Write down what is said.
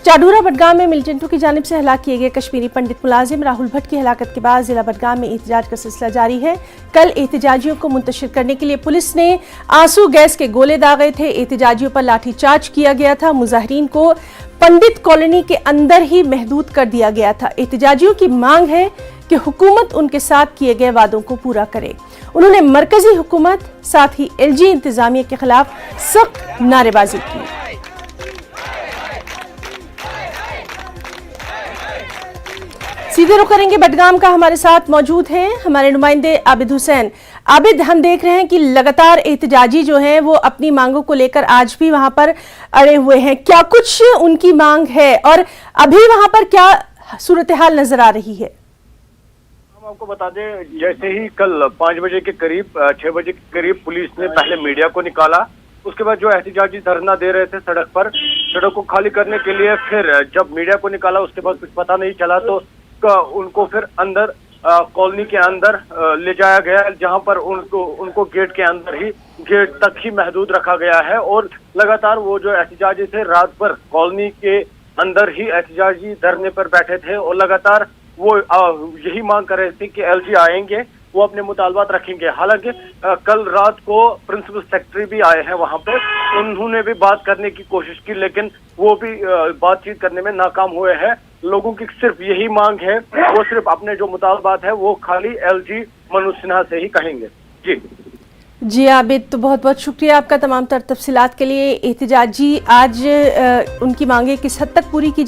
चाडूरा बडगाम में मिलिटेंटों की जानिब से हलाक किए गए कश्मीरी पंडित मुलाजिम राहुल भट्ट की हलाकत के बाद जिला बडगाम में एहतजाज का सिलसिला जारी है। कल एहतजाजियों को मुंतशिर करने के लिए पुलिस ने आंसू गैस के गोले दागे थे। एहतजाजियों पर लाठीचार्ज किया गया था। मुजाहिरीन को पंडित कॉलोनी के अंदर ही महदूद कर दिया गया था। एहतजाजियों की मांग है कि हुकूमत उनके साथ किए गए वादों को पूरा करे। उन्होंने मरकजी हुकूमत साथ ही LG इंतजामिया के खिलाफ सख्त नारेबाजी की। सीधे रुख करेंगे बडगाम का, हमारे साथ मौजूद हैं हमारे नुमाइंदे आबिद हुसैन। आबिद, हम देख रहे हैं कि लगातार एहतजाजी जो हैं वो अपनी मांगों को लेकर आज भी वहां पर अड़े हुए हैं। क्या कुछ उनकी मांग है और अभी वहां पर क्या सूरत हाल नजर आ रही है? हम आपको बता दें, जैसे ही कल 5 बजे के करीब 6 बजे के करीब पुलिस ने पहले मीडिया को निकाला, उसके बाद जो एहतजाजी धरना दे रहे थे सड़क पर, सड़क को खाली करने के लिए, फिर जब मीडिया को निकाला उसके बाद कुछ पता नहीं चला तो उनको फिर अंदर कॉलोनी के अंदर ले जाया गया, जहां पर उनको गेट के अंदर ही, गेट तक ही महदूद रखा गया है। और लगातार वो जो एहतजाजी थे रात भर कॉलोनी के अंदर ही एहतजाजी धरने पर बैठे थे और लगातार वो यही मांग कर रहे थे कि LG आएंगे, वो अपने मुतालबात रखेंगे। हालांकि कल रात को प्रिंसिपल सेक्रेटरी भी आए हैं वहां पे, उन्होंने भी बात करने की कोशिश की, लेकिन वो भी बातचीत करने में नाकाम हुए हैं। लोगों की सिर्फ यही मांग है, वो सिर्फ अपने जो मुतालबात है वो खाली LG मनोज सिन्हा से ही कहेंगे। जी आबिद, तो बहुत बहुत शुक्रिया आपका तमाम तर तफसीलात के लिए। एहतजाजी आज उनकी मांगे किस हद तक पूरी की